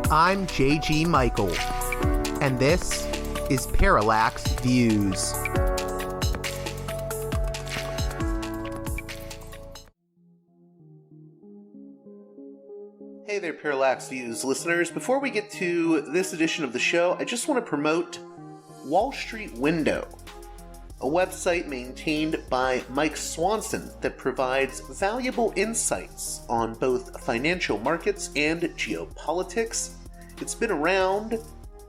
I'm J.G. Michael, and this is Parallax Views. Hey there, Parallax Views listeners. Before we get to this edition of the show, I just want to promote Wall Street Window, a website maintained by Mike Swanson that provides valuable insights on both financial markets and geopolitics. It's been around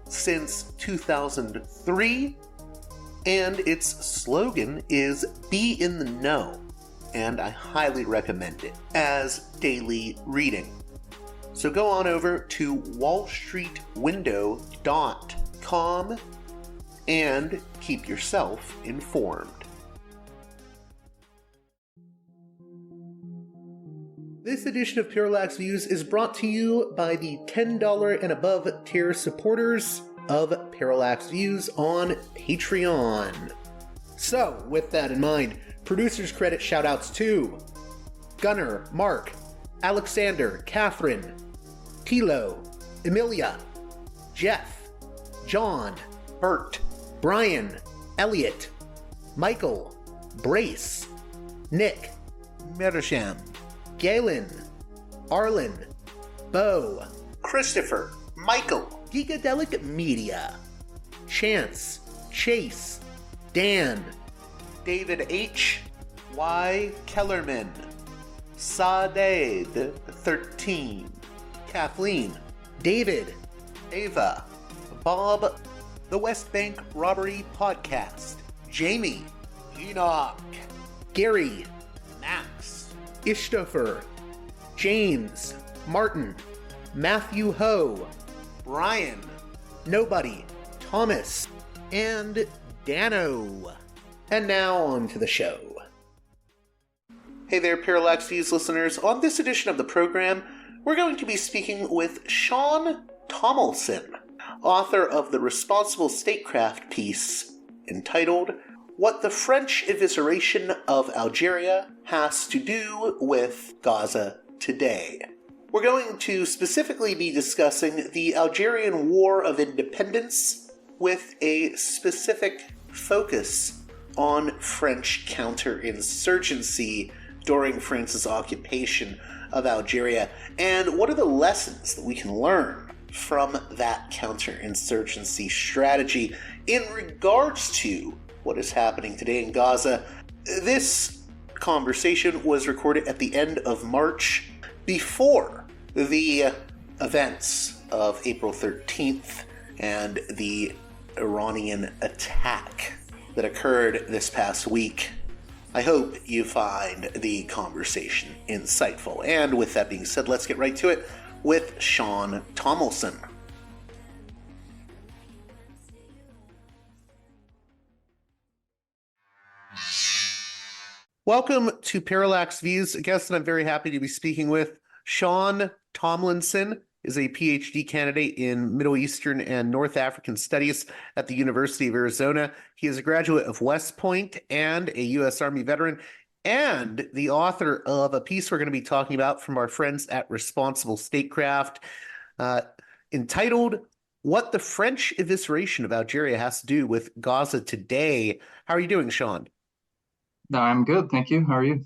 since 2003, and its slogan is "Be in the Know," and I highly recommend it as daily reading. So go on over to wallstreetwindow.com and keep yourself informed. This edition of Parallax Views is brought to you by the $10 and above tier supporters of Parallax Views on Patreon. So, with that in mind, producers credit shoutouts to Gunnar, Mark, Alexander, Catherine, Tilo, Emilia, Jeff, John, Bert, Brian, Elliot, Michael, Brace, Nick, Mersham, Galen, Arlen, Bo, Christopher, Michael, Gigadelic Media, Chance, Chase, Dan, David H. Y. Kellerman, Saaded 13, Kathleen, David, Ava, Bob, The West Bank Robbery Podcast, Jamie, Enoch, Gary, Max, Ishtofer, James, Martin, Matthew Ho, Brian, Nobody, Thomas, and Dano. And now on to the show. Hey there, Parallax Views listeners. On this edition of the program, we're going to be speaking with Sean Tomilson, author of the Responsible Statecraft piece entitled "What the French Evisceration of Algeria Has to Do with Gaza Today." We're going to specifically be discussing the Algerian War of Independence with a specific focus on French counterinsurgency during France's occupation of Algeria, and what are the lessons that we can learn from that counterinsurgency strategy in regards to what is happening today in Gaza. This conversation was recorded at the end of March, before the events of April 13th and the Iranian attack that occurred this past week. I hope you find the conversation insightful. And with that being said, let's get right to it with Sean Tomilson. Welcome to Parallax Views. A guest that I'm very happy to be speaking with, Sean Tomilson, is a PhD candidate in Middle Eastern and North African Studies at the University of Arizona. He is a graduate of West Point and a U.S. Army veteran, and the author of a piece we're going to be talking about from our friends at Responsible Statecraft, entitled "What the French Evisceration of Algeria Has to Do with Gaza Today." How are you doing, Sean? I'm good, thank you. How are you?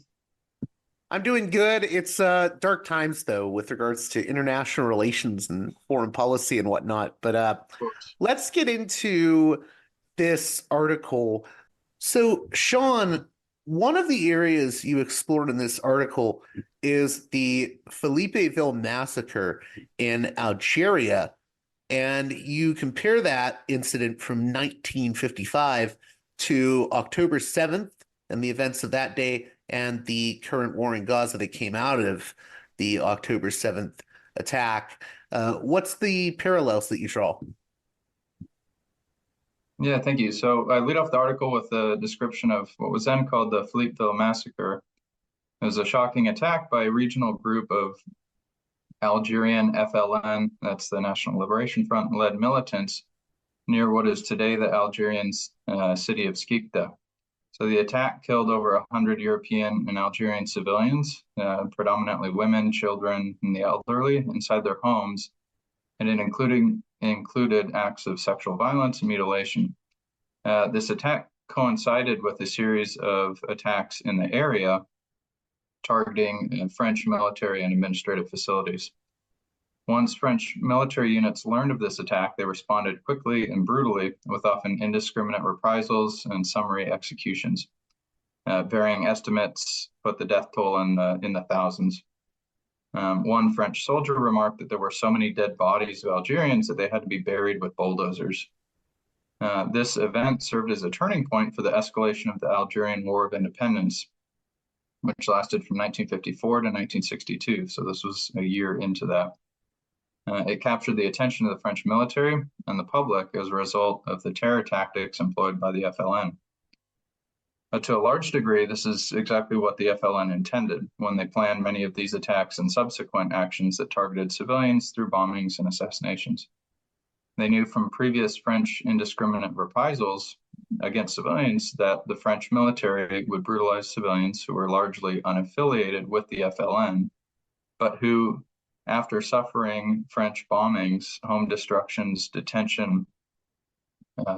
I'm doing good. It's dark times, though, with regards to international relations and foreign policy and whatnot. But let's get into this article. So, Sean, one of the areas you explored in this article is the Philippeville massacre in Algeria, and you compare that incident from 1955 to October 7th and the events of that day and the current war in Gaza that came out of the October 7th attack. What's the parallels that you draw? Yeah, thank you. So I lead off the article with a description of what was then called the Philippeville massacre. It was a shocking attack by a regional group of Algerian FLN, that's the National Liberation Front, led militants near what is today the Algerian city of Skikda. So the attack killed over 100 European and Algerian civilians, predominantly women, children, and the elderly, inside their homes, and it included acts of sexual violence and mutilation. This attack coincided with a series of attacks in the area targeting French military and administrative facilities. Once French military units learned of this attack, they responded quickly and brutally, with often indiscriminate reprisals and summary executions. Varying estimates put the death toll in the thousands. One French soldier remarked that there were so many dead bodies of Algerians that they had to be buried with bulldozers. This event served as a turning point for the escalation of the Algerian War of Independence, which lasted from 1954 to 1962. So this was a year into that. It captured the attention of the French military and the public as a result of the terror tactics employed by the FLN. To a large degree, this is exactly what the FLN intended when they planned many of these attacks and subsequent actions that targeted civilians through bombings and assassinations. They knew from previous French indiscriminate reprisals against civilians that the French military would brutalize civilians who were largely unaffiliated with the FLN, but who, after suffering French bombings, home destructions, detention,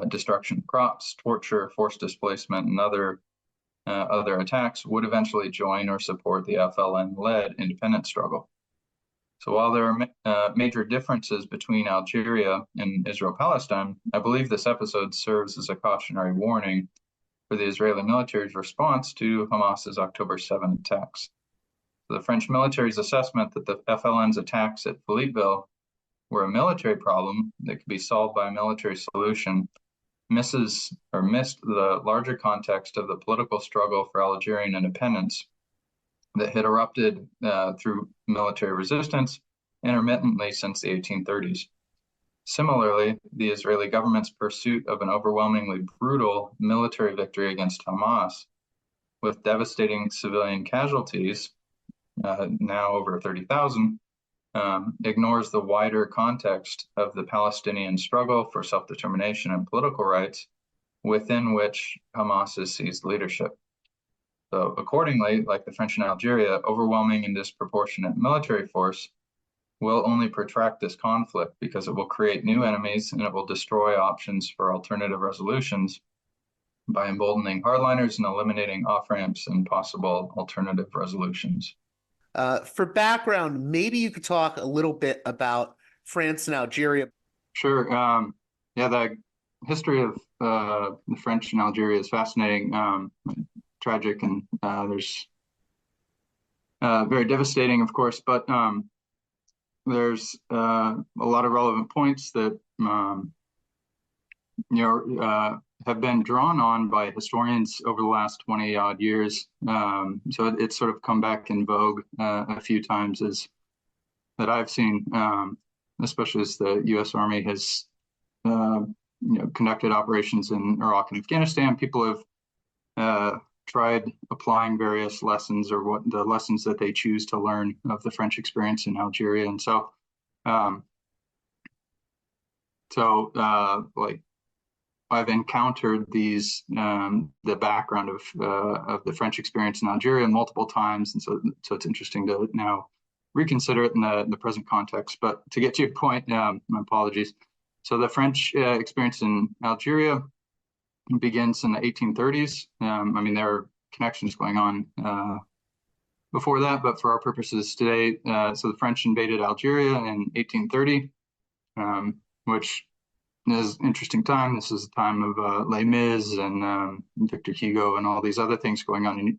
destruction of crops, torture, forced displacement, and other attacks, would eventually join or support the FLN-led independence struggle. So while there are major differences between Algeria and Israel-Palestine, I believe this episode serves as a cautionary warning for the Israeli military's response to Hamas's October 7 attacks. So the French military's assessment that the FLN's attacks at Philippeville were a military problem that could be solved by a military solution missed the larger context of the political struggle for Algerian independence that had erupted through military resistance intermittently since the 1830s. Similarly, the Israeli government's pursuit of an overwhelmingly brutal military victory against Hamas, with devastating civilian casualties, now over 30,000, ignores the wider context of the Palestinian struggle for self-determination and political rights, within which Hamas has seized leadership. So accordingly, like the French in Algeria, overwhelming and disproportionate military force will only protract this conflict because it will create new enemies and it will destroy options for alternative resolutions by emboldening hardliners and eliminating off-ramps and possible alternative resolutions. For background, maybe you could talk a little bit about France and Algeria. Sure. Yeah, the history of the French and Algeria is fascinating, tragic, and there's very devastating, of course, but there's a lot of relevant points that have been drawn on by historians over the last 20 odd years. So it's sort of come back in vogue a few times that I've seen, especially as the U.S. Army has conducted operations in Iraq and Afghanistan. People have tried applying various lessons or what the lessons that they choose to learn of the French experience in Algeria. And so I've encountered these the background of the French experience in Algeria multiple times, and so it's interesting to now reconsider it in the present context. But to get to your point, my apologies. So the French experience in Algeria begins in the 1830s. I mean, there are connections going on before that, but for our purposes today, so the French invaded Algeria in 1830, which is an interesting time. This is a time of Les Mis and Victor Hugo and all these other things going on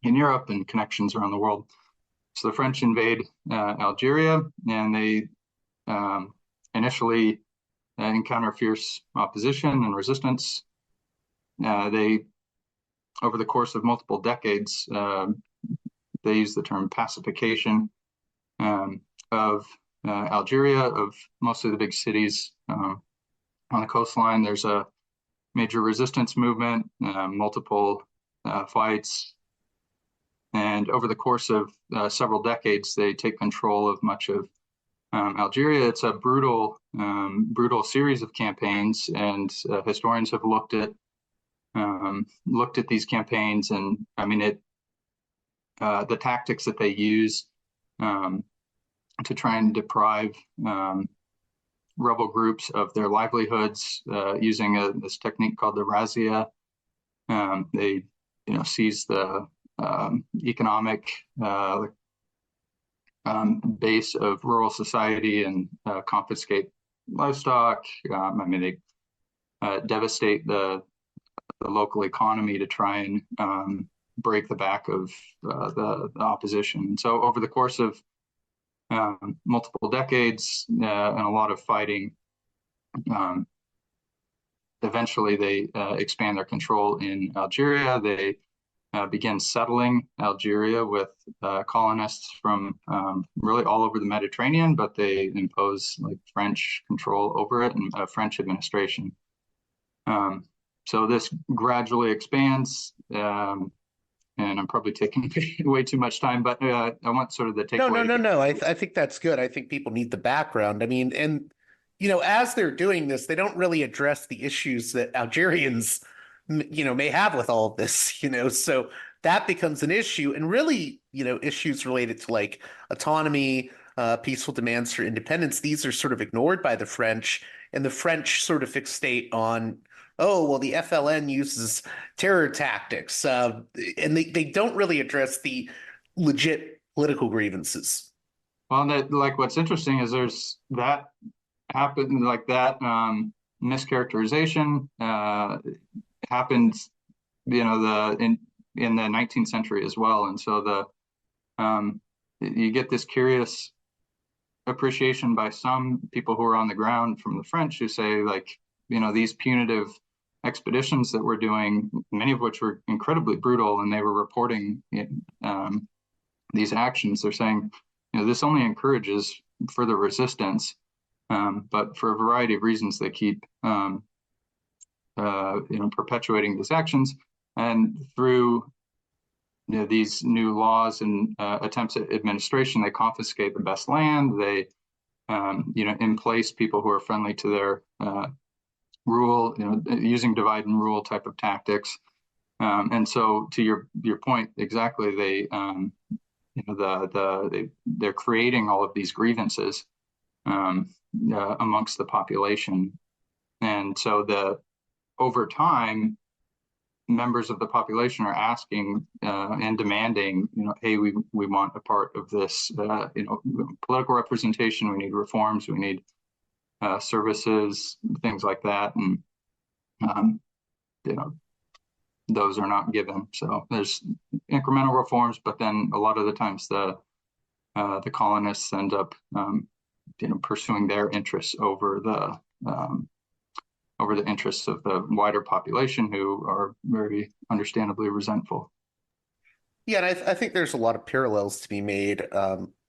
in Europe and connections around the world. So the French invade Algeria, and they initially encounter fierce opposition and resistance. They, over the course of multiple decades, they use the term pacification of Algeria, of mostly the big cities on the coastline. There's a major resistance movement, multiple fights, and over the course of several decades, they take control of much of Algeria. It's a brutal series of campaigns, and historians have looked at these campaigns, and I mean the tactics that they use to try and deprive rebel groups of their livelihoods using this technique called the razzia. They, seize the economic base of rural society and confiscate livestock. They devastate the local economy to try and break the back of the opposition. So over the course of multiple decades and a lot of fighting, eventually they expand their control in Algeria. They begin settling Algeria with colonists from really all over the Mediterranean, but they impose like French control over it and a French administration. So this gradually expands, and I'm probably taking way too much time, but I want sort of the takeaway. No. I think that's good. I think people need the background. I mean, and as they're doing this, they don't really address the issues that Algerians, may have with all of this, so that becomes an issue. And really, issues related to like autonomy, peaceful demands for independence, these are sort of ignored by the French, and the French sort of fixate on, oh, well, the FLN uses terror tactics, and they don't really address the legit political grievances. Well, what's interesting is there's that happened, like that mischaracterization happened, in the 19th century as well, and so you get this curious appreciation by some people who are on the ground from the French who say, like, these punitive expeditions that we're doing, many of which were incredibly brutal, and they were reporting these actions. They're saying, this only encourages further resistance, but for a variety of reasons, they keep perpetuating these actions. And through these new laws and attempts at administration, they confiscate the best land. They emplace people who are friendly to their rule, using divide and rule type of tactics. And so, to your point, exactly, they're creating all of these grievances amongst the population, and so over time, members of the population are asking and demanding, hey, we want a part of this, political representation. We need reforms. We need services, things like that, and those are not given. So there's incremental reforms, but then a lot of the times the colonists end up pursuing their interests over the interests of the wider population, who are very understandably resentful. Yeah, and I think there's a lot of parallels to be made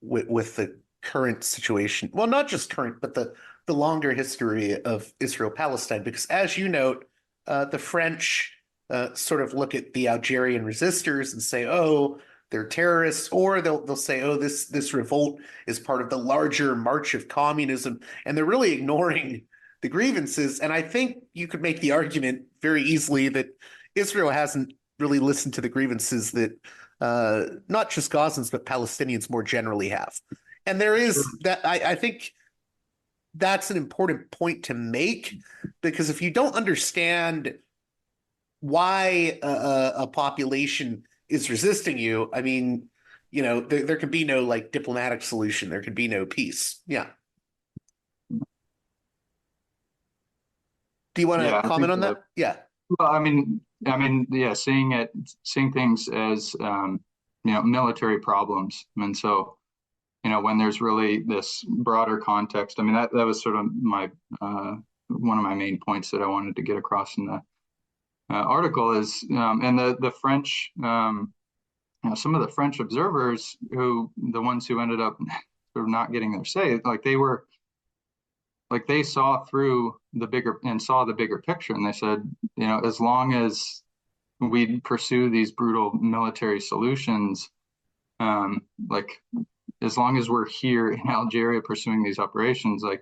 with the current situation. Well, not just current, but the longer history of Israel-Palestine, because as you note, the French sort of look at the Algerian resistors and say, oh, they're terrorists, or they'll say, oh, this revolt is part of the larger march of communism, and they're really ignoring the grievances. And I think you could make the argument very easily that Israel hasn't really listened to the grievances that not just Gazans, but Palestinians more generally have. And there is that, I think that's an important point to make, because if you don't understand why a population is resisting you, I mean, there could be no like diplomatic solution. There could be no peace. Yeah. Do you want to comment on that? Yeah. Well, I mean, yeah, seeing things as military problems, and so when there's really this broader context. I mean, that was sort of my one of my main points that I wanted to get across in the article is, and the French, some of the French observers, who the ones who ended up sort of not getting their say, they saw through the bigger and saw the bigger picture, and they said, as long as we pursue these brutal military solutions, as long as we're here in Algeria pursuing these operations, we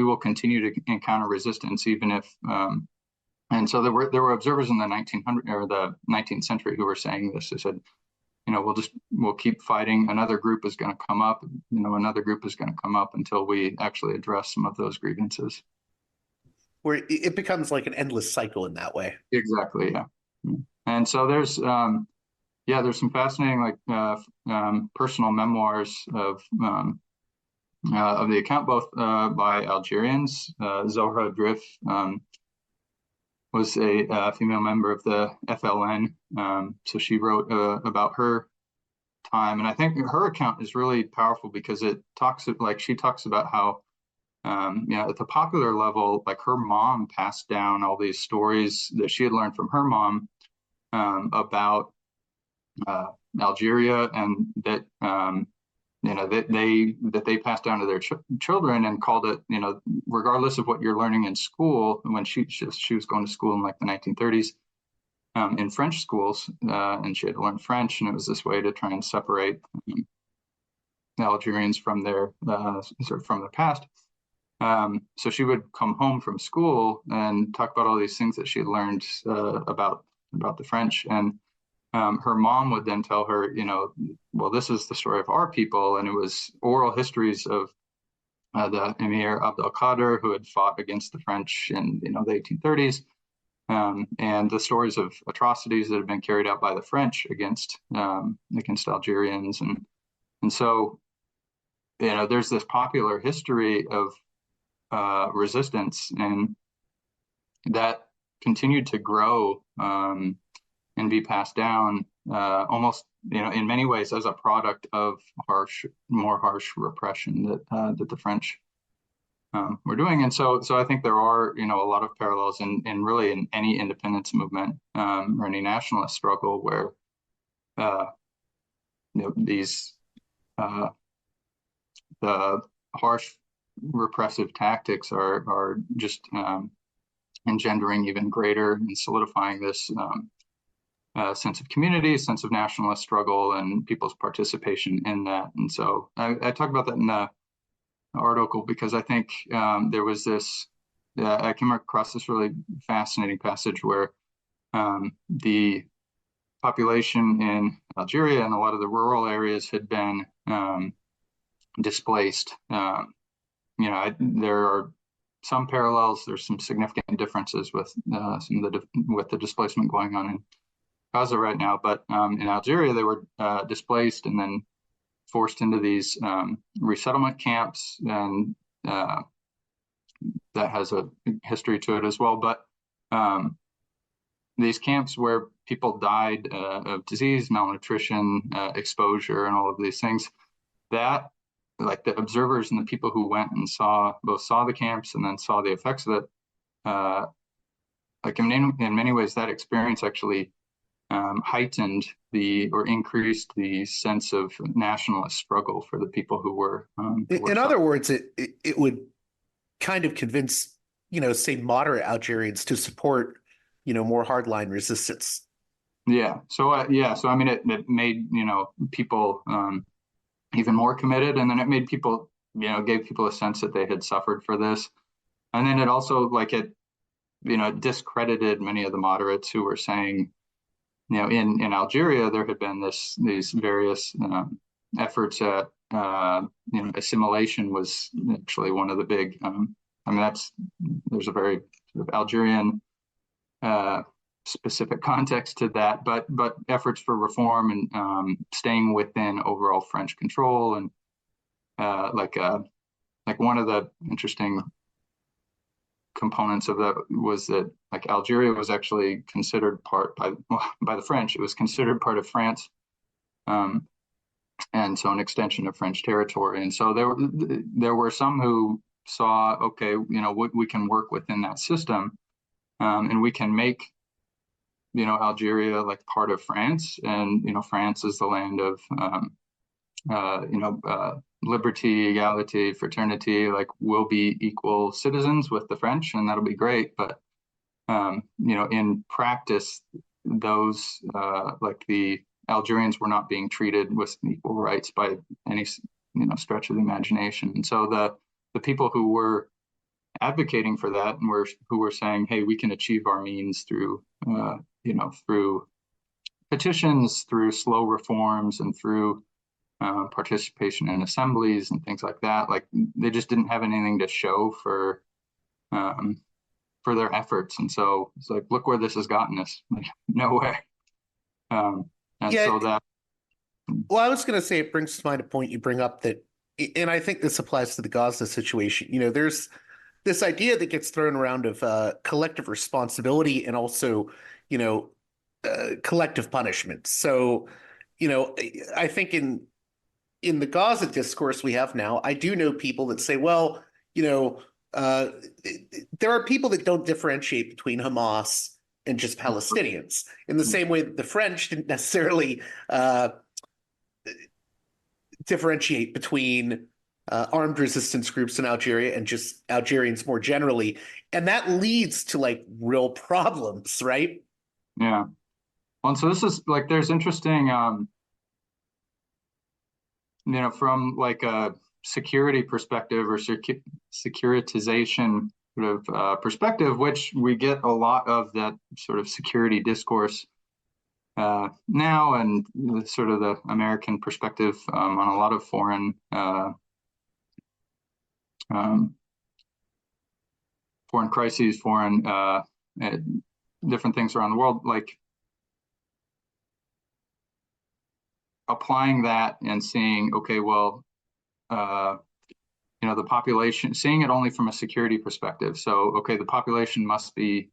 will continue to encounter resistance, even if. And so there were observers in the 1900 or the 19th century who were saying this. They said, we'll keep fighting. Another group is going to come up, another group is going to come up until we actually address some of those grievances. Where it becomes like an endless cycle in that way. Exactly, yeah. And so there's some fascinating personal memoirs of the account, both by Algerians. Zohra Drif was a female member of the FLN, so she wrote about her time, and I think her account is really powerful because she talks about how at the popular level, like her mom passed down all these stories that she had learned from her mom about Algeria, and that that they passed down to their children, and called it, regardless of what you're learning in school. When she was going to school in like the 1930s in French schools, and she had to learn French, and it was this way to try and separate the Algerians from their from their past. So she would come home from school and talk about all these things that she had learned about the French, and her mom would then tell her, well, this is the story of our people, and it was oral histories of the Emir Abdel Kader, who had fought against the French in the 1830s, and the stories of atrocities that had been carried out by the French against Algerians, and so there's this popular history of resistance, and that continued to grow and be passed down almost, in many ways, as a product of more harsh repression that the French were doing. And so I think there are, a lot of parallels in really in any independence movement or any nationalist struggle where these the harsh repressive tactics are just engendering even greater and solidifying this sense of community, sense of nationalist struggle, and people's participation in that. And so I talk about that in the article because I think there was this, I came across this really fascinating passage where the population in Algeria and a lot of the rural areas had been displaced. There are some parallels. There's some significant differences with with the displacement going on in Gaza right now. But in Algeria, they were displaced and then forced into these resettlement camps, and that has a history to it as well. But these camps where people died of disease, malnutrition, exposure, and all of these things, that, like, the observers and the people who went and saw the camps and then saw the effects of it, like in many ways, that experience actually heightened or increased the sense of nationalist struggle for the people who were. In other words, it would kind of convince, say, moderate Algerians to support, more hardline resistance. Yeah. So I mean, it made people even more committed, and then it made people, gave people a sense that they had suffered for this, and then it also it discredited many of the moderates who were saying, in Algeria there had been these various efforts at assimilation was actually one of the big. There's a very sort of Algerian specific context to that, but efforts for reform and staying within overall French control, and like one of the interesting components of that was that, like, Algeria was actually considered part by the French. It was considered part of France, and so an extension of French territory. And so there were some who saw, okay, we can work within that system, and we can make Algeria like part of France, and France is the land of liberty, equality, fraternity. Like, we'll be equal citizens with the French, and that'll be great. But in practice, those like the Algerians were not being treated with equal rights by any stretch of the imagination. And so the people who were advocating for that and who were saying, hey, we can achieve our means through through petitions, through slow reforms, and through participation in assemblies and things like that. Like, they just didn't have anything to show for their efforts, and so it's like, look where this has gotten us. Like, nowhere. And Yeah. so that. Well, I was going to say, it brings to mind a point you bring up that, and I think this applies to the Gaza situation. There's this idea that gets thrown around of collective responsibility and also, collective punishment. So, I think in the Gaza discourse we have now, I do know people that say, well, uh, there are people that don't differentiate between Hamas and just Palestinians in the same way that the French didn't necessarily differentiate between armed resistance groups in Algeria and just Algerians more generally. And that leads to like real problems, right? Yeah. Well, and so this is like, there's interesting, from like a security perspective or securitization sort of perspective, which we get a lot of that sort of security discourse now, and sort of the American perspective on a lot of foreign crises, foreign different things around the world, like applying that and seeing, okay, well, the population, seeing it only from a security perspective. So, okay, the population must be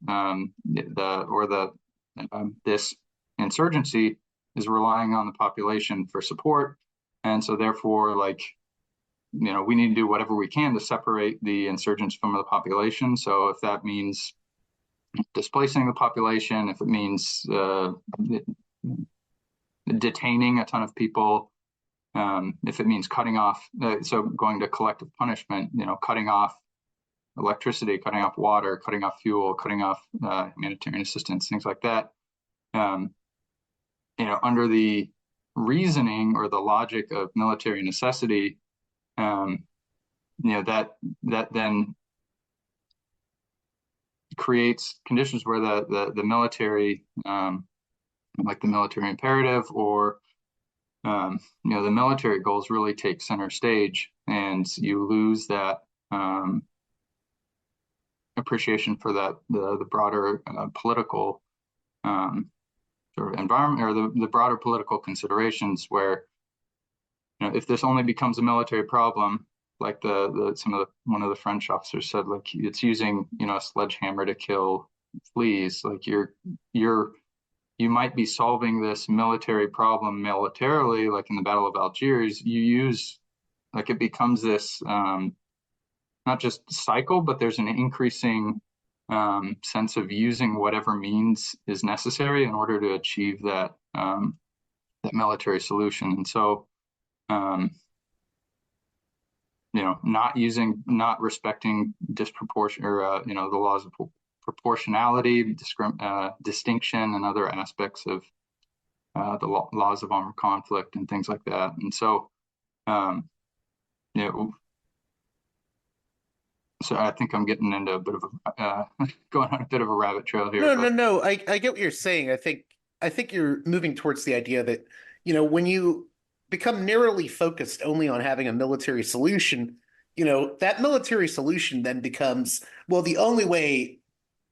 this insurgency is relying on the population for support, and so therefore, like, we need to do whatever we can to separate the insurgents from the population. So if that means displacing the population, if it means detaining a ton of people, if it means cutting off, so going to collective punishment, cutting off electricity, cutting off water, cutting off fuel, cutting off humanitarian assistance, things like that. Under the reasoning or the logic of military necessity, that then creates conditions where the military, like the military imperative or the military goals really take center stage, and you lose that appreciation for the broader political sort of environment, or the broader political considerations, where if this only becomes a military problem, like one of the French officers said, like, it's using a sledgehammer to kill fleas. Like, you might be solving this military problem militarily, like in the Battle of Algiers. It becomes this not just cycle, but there's an increasing sense of using whatever means is necessary in order to achieve that military solution. And so, not respecting disproportion, or the laws of proportionality, distinction, and other aspects of the laws of armed conflict and things like that. And so, so I think I'm getting into a bit of going on a bit of a rabbit trail here. No. I get what you're saying. I think you're moving towards the idea that, when you become narrowly focused only on having a military solution, that military solution then becomes, well, the only way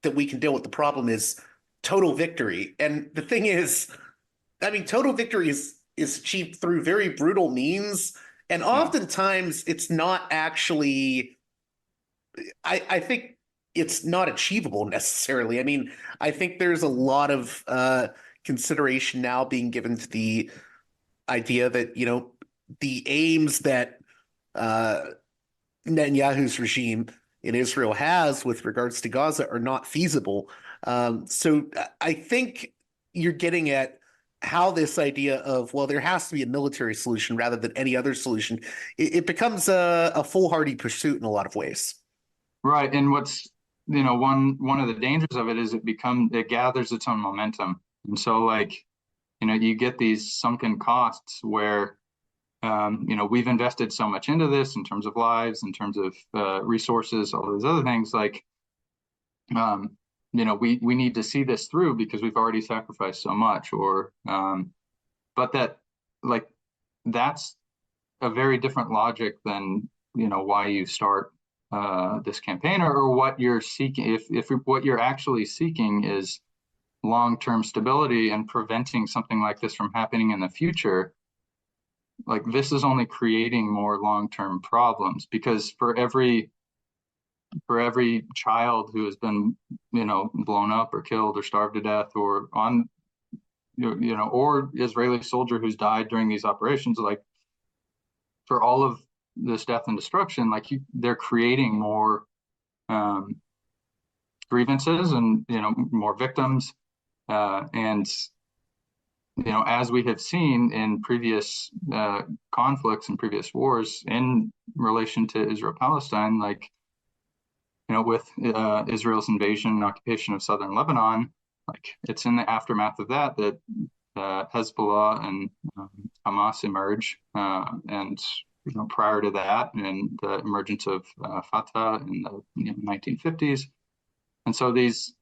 that we can deal with the problem is total victory. And the thing is, I mean, total victory is achieved through very brutal means. And oftentimes it's not actually, I think it's not achievable necessarily. I mean, I think there's a lot of consideration now being given to the idea that, the aims that Netanyahu's regime in Israel has with regards to Gaza are not feasible. So I think you're getting at how this idea of, well, there has to be a military solution rather than any other solution, it becomes a foolhardy pursuit in a lot of ways. Right. And what's, one of the dangers of it is it gathers its own momentum. And so, like, you get these sunken costs where, we've invested so much into this in terms of lives, in terms of resources, all those other things, like, we need to see this through because we've already sacrificed so much, or but that's a very different logic than why you start this campaign, or what you're seeking. If what you're actually seeking is long-term stability and preventing something like this from happening in the future, like this is only creating more long-term problems, because for every child who has been blown up or killed or starved to death, or or Israeli soldier who's died during these operations, like for all of this death and destruction, like they're creating more grievances and more victims, and as we have seen in previous conflicts and previous wars in relation to Israel-Palestine, like with Israel's invasion and occupation of southern Lebanon, like it's in the aftermath of that Hezbollah and Hamas emerge, and prior to that, and the emergence of Fatah in the 1950s. And so these,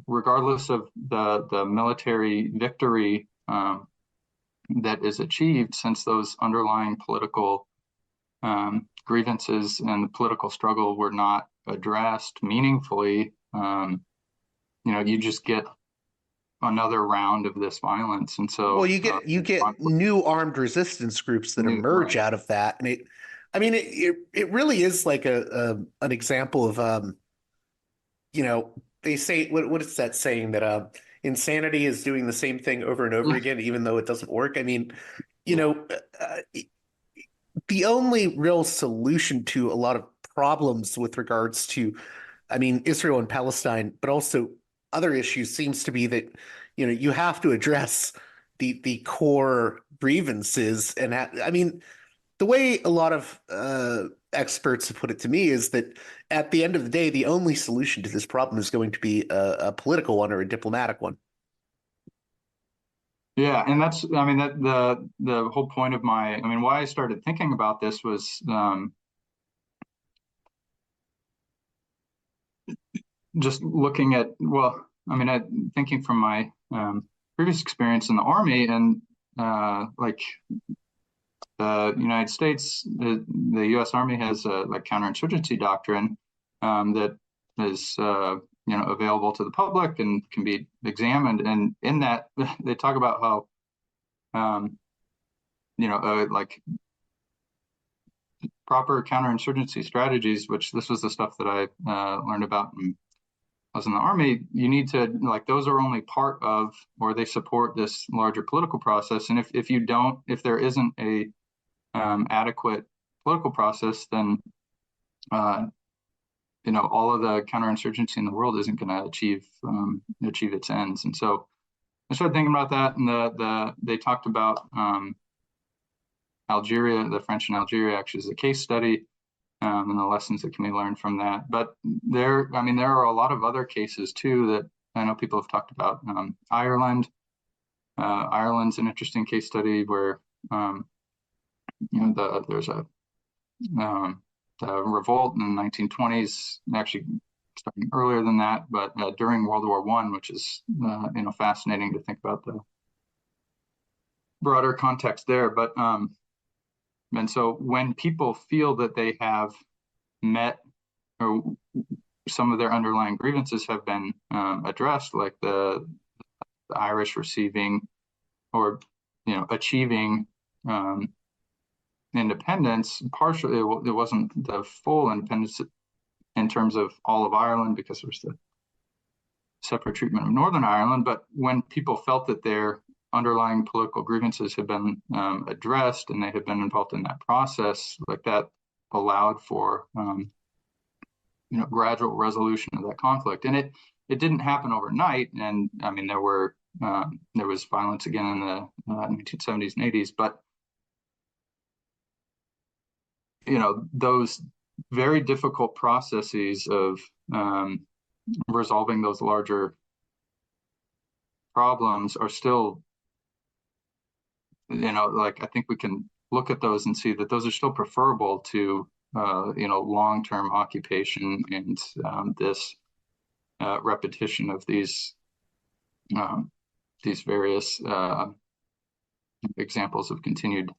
regardless of the military victory that is achieved, since those underlying political grievances and the political struggle were not addressed meaningfully, you just get another round of this violence. And so, well, you get new armed resistance groups that emerge out of that, and it really is like an example of they say, what is that saying, that insanity is doing the same thing over and over again, even though it doesn't work. I mean, the only real solution to a lot of problems with regards to, Israel and Palestine, but also other issues, seems to be that, you have to address the core grievances. And the way a lot of experts have put it to me is that at the end of the day, the only solution to this problem is going to be a political one or a diplomatic one. Yeah, and that's, that the whole point of why I started thinking about this was just looking at, thinking from my previous experience in the Army, and like the United States, the U.S. Army has a counterinsurgency doctrine that is available to the public and can be examined. And in that, they talk about how proper counterinsurgency strategies, which this was the stuff that I learned about when I was in the Army. You need to, those are only part of, or they support this larger political process. And if there isn't a adequate political process, then all of the counterinsurgency in the world isn't going to achieve its ends. And so I started thinking about that, and they talked about Algeria, the French in Algeria, actually as a case study, and the lessons that can be learned from that. But there are a lot of other cases too that I know people have talked about. Ireland. Ireland's an interesting case study where there's a revolt in the 1920s, actually starting earlier than that, but during World War I, which is fascinating to think about the broader context there. But and so when people feel that they have met, or some of their underlying grievances have been addressed, like the Irish receiving or achieving independence, partially it wasn't the full independence in terms of all of Ireland, because there's the separate treatment of Northern Ireland. But when people felt that their underlying political grievances had been addressed and they had been involved in that process, like that allowed for gradual resolution of that conflict. And it didn't happen overnight. And there was violence again in the 1970s and 80s, but those very difficult processes of resolving those larger problems are still, I think we can look at those and see that those are still preferable to long-term occupation and this repetition of these various examples of continued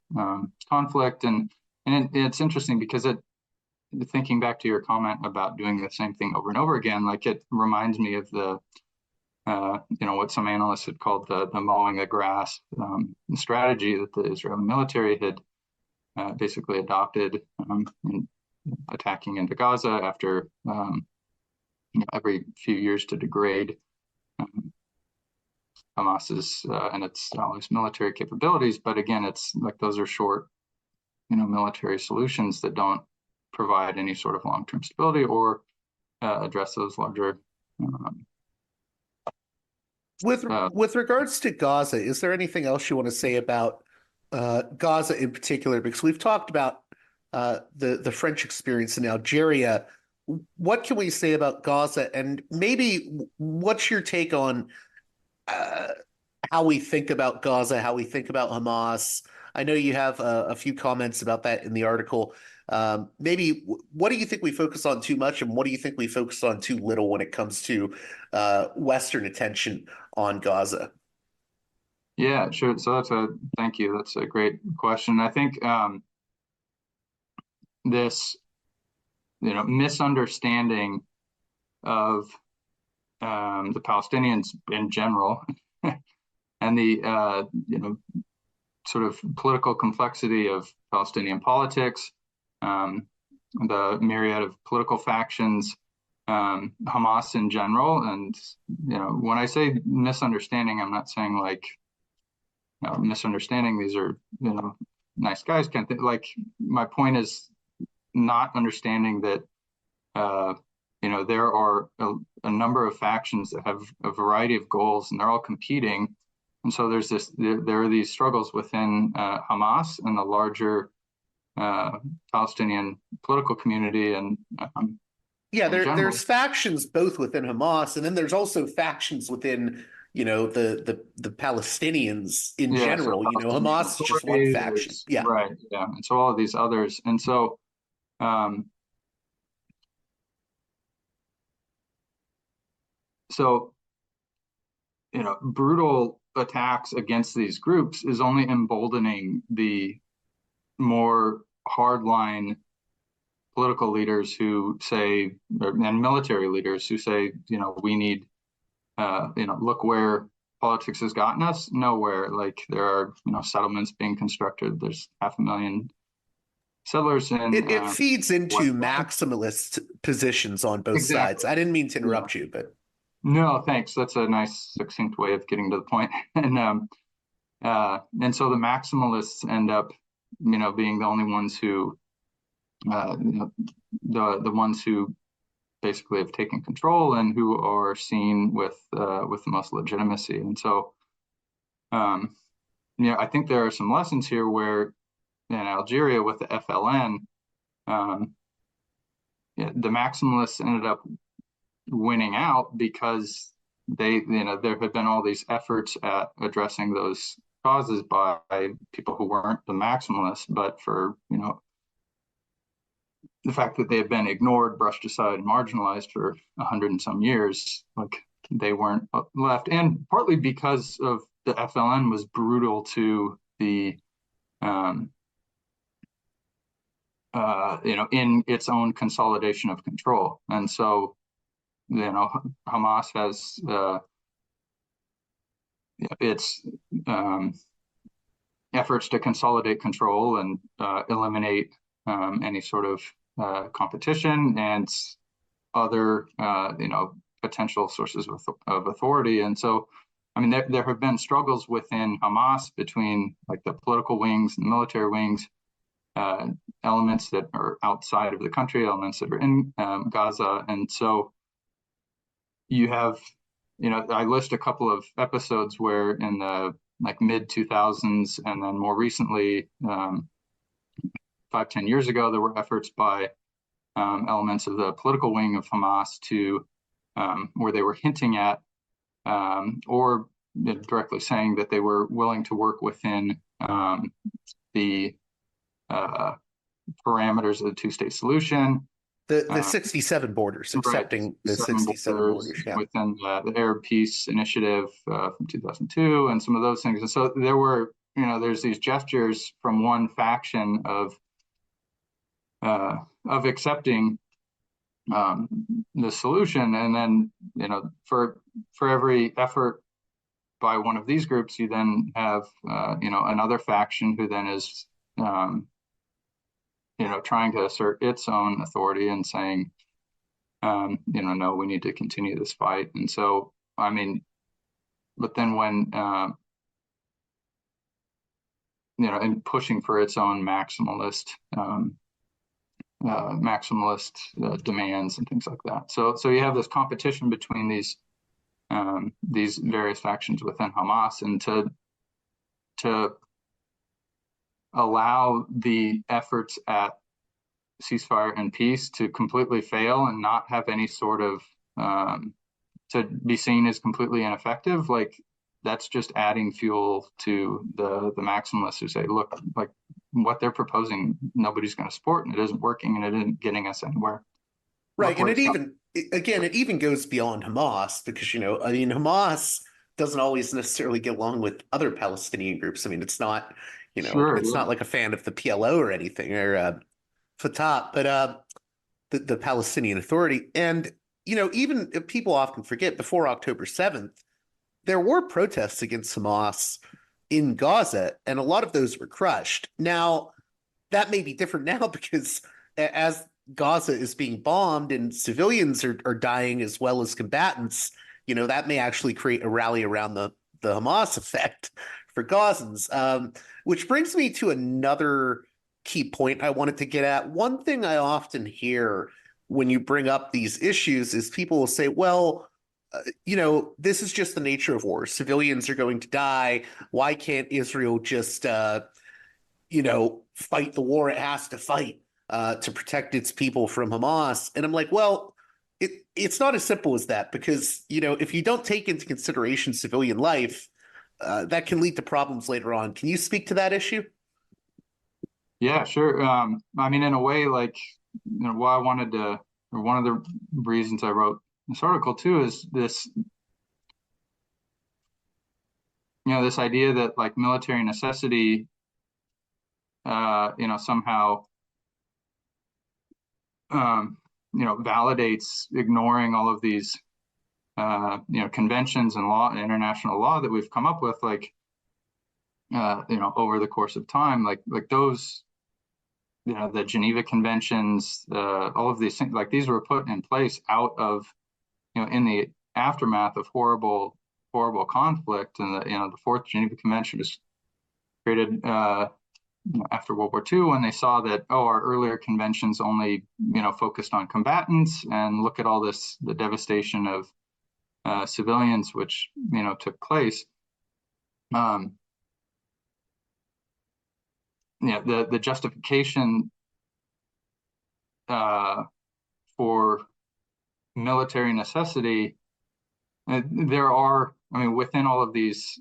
conflict. And it's interesting because thinking back to your comment about doing the same thing over and over again, like it reminds me of the what some analysts had called the mowing the grass strategy that the Israeli military had basically adopted in attacking into Gaza after every few years to degrade Hamas's and its allies' military capabilities. But again, it's like those are short, military solutions that don't provide any sort of long-term stability or address those larger. With regards to Gaza, is there anything else you want to say about Gaza in particular? Because we've talked about the French experience in Algeria. What can we say about Gaza, and maybe what's your take on how we think about Gaza, how we think about Hamas? I know you have a few comments about that in the article. Maybe what do you think we focus on too much, and what do you think we focus on too little when it comes to Western attention on Gaza? Yeah, sure. So thank you. That's a great question. I think this, misunderstanding of the Palestinians in general and the, sort of political complexity of Palestinian politics, the myriad of political factions, Hamas in general. And, when I say misunderstanding, I'm not saying like, misunderstanding, these are, nice guys can't think. Like, my point is not understanding that, there are a number of factions that have a variety of goals and they're all competing. And so there are these struggles within Hamas and the larger Palestinian political community. And there's factions both within Hamas, and then there's also factions within the Palestinians in general. So Hamas is just one faction. Yeah, right. Yeah, and so all of these others, and so. So, brutal attacks against these groups is only emboldening the more hardline political leaders who say, and military leaders who say, we need, look where politics has gotten us, nowhere. Like there are, settlements being constructed. There's 500,000 settlers in. It feeds into maximalist positions on both sides. I didn't mean to interrupt you, but. No, thanks. That's a nice, succinct way of getting to the point. And so the maximalists end up, being the only ones who, the ones who basically have taken control and who are seen with the most legitimacy. And so, I think there are some lessons here where in Algeria with the FLN, the maximalists ended up winning out because there had been all these efforts at addressing those causes by people who weren't the maximalists, but for the fact that they had been ignored, brushed aside, and marginalized for 100 and some years, like they weren't left, and partly because of the FLN was brutal to the in its own consolidation of control. And so Hamas has its efforts to consolidate control and eliminate any sort of competition and other potential sources of authority. And so, there have been struggles within Hamas between like the political wings and the military wings, elements that are outside of the country, elements that are in Gaza. And so you have, I list a couple of episodes where in the mid 2000s and then more recently, 5-10 years ago, there were efforts by elements of the political wing of Hamas to where they were hinting at or directly saying that they were willing to work within the parameters of the two-state solution. The 67 borders, accepting right, the 67 borders. Yeah. within the Arab Peace Initiative from 2002 and some of those things. And so there were, there's these gestures from one faction of accepting the solution, and then for every effort by one of these groups, you then have another faction who then is trying to assert its own authority and saying, no, we need to continue this fight. And so, but then when and pushing for its own maximalist demands and things like that. So you have this competition between these various factions within Hamas, and to allow the efforts at ceasefire and peace to completely fail and not have any sort of to be seen as completely ineffective, like that's just adding fuel to the maximalists who say, look, like what they're proposing, nobody's going to support, and it isn't working, and it isn't getting us anywhere. Right, and it even goes beyond Hamas, because Hamas doesn't always necessarily get along with other Palestinian groups. I mean, it's not not like a fan of the PLO or anything, or Fatah, but the Palestinian Authority. And even people often forget, before October 7th, there were protests against Hamas in Gaza, and a lot of those were crushed. Now, that may be different now, because as Gaza is being bombed and civilians are dying as well as combatants, that may actually create a rally around the Hamas effect for Gazans. Which brings me to another key point I wanted to get at. One thing I often hear when you bring up these issues is people will say, well, this is just the nature of war. Civilians are going to die. Why can't Israel just, fight the war it has to fight to protect its people from Hamas? And I'm like, well, it's not as simple as that, because, if you don't take into consideration civilian life, that can lead to problems later on. Can you speak to that issue? Yeah, sure. In a way, like, why I wanted to, or one of the reasons I wrote this article too, is this, this idea that like military necessity, somehow, validates ignoring all of these, conventions and law, international law that we've come up with, like, over the course of time, like those, the Geneva Conventions, all of these things, like these were put in place out of, in the aftermath of horrible conflict. And the Fourth Geneva Convention was created after World War II, when they saw that, our earlier conventions only, focused on combatants, and look at all this, the devastation of civilians, which, took place. The justification for military necessity, there are, within all of these,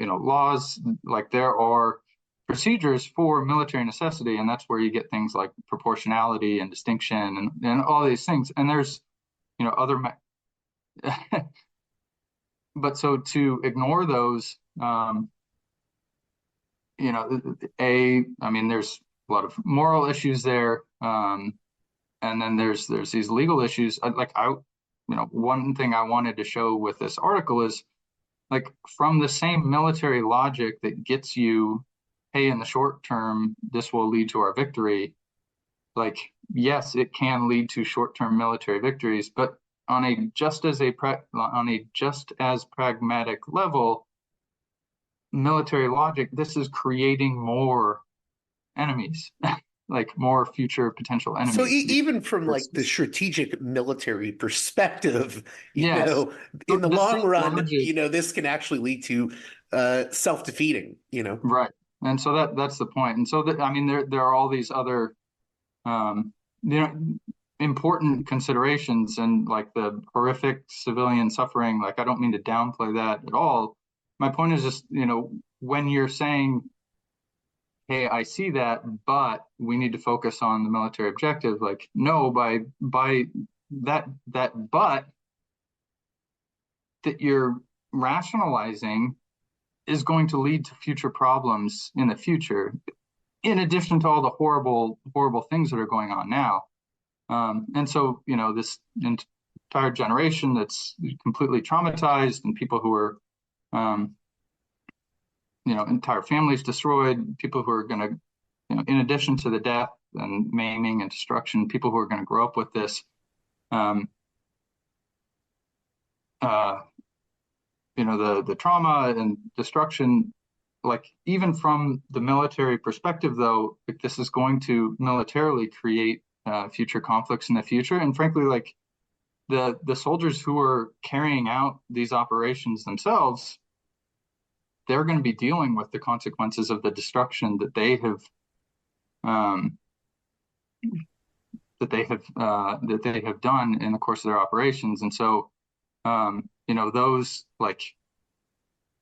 laws, like there are procedures for military necessity, and that's where you get things like proportionality and distinction and all these things. And there's, other, but so to ignore those, there's a lot of moral issues there, and then there's these legal issues. One thing I wanted to show with this article is, like, from the same military logic that gets you, hey, in the short term, this will lead to our victory. Like, yes, it can lead to short-term military victories, but on a just as pragmatic level, military logic, this is creating more enemies, like more future potential enemies. So even from like the strategic military perspective, yes. In the long run, logic, this can actually lead to self-defeating, Right. And so that's the point. And so there are all these other important considerations, and like the horrific civilian suffering. Like, I don't mean to downplay that at all. My point is just, when you're saying, hey, I see that, but we need to focus on the military objective. Like, no, by that but that you're rationalizing is going to lead to future problems in the future, in addition to all the horrible things that are going on now. And so, this entire generation that's completely traumatized, and people who are, entire families destroyed, people who are going to, in addition to the death and maiming and destruction, people who are going to grow up with this, the trauma and destruction, like even from the military perspective, though, like this is going to militarily create future conflicts in the future. And frankly, like the soldiers who are carrying out these operations themselves, they're going to be dealing with the consequences of the destruction that they have done in the course of their operations. And so, those like,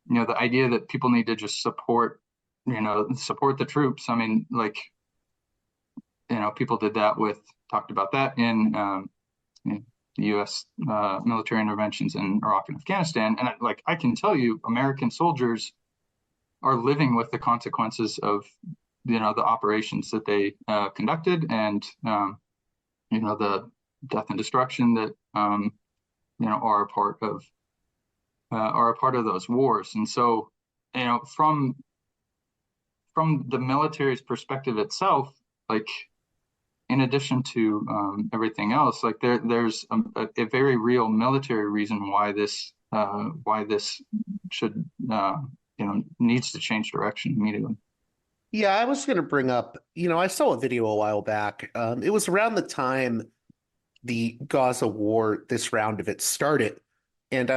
the idea that people need to just support the troops. I mean, like, people talked about that in the U.S. Military interventions in Iraq and Afghanistan. And I can tell you, American soldiers are living with the consequences of, the operations that they conducted, and, the death and destruction that, are a part of those wars. And so, from the military's perspective itself, like, in addition to everything else, like there's a very real military reason why this should needs to change direction immediately. Yeah, I was going to bring up, I saw a video a while back. It was around the time the Gaza war, this round of it started. And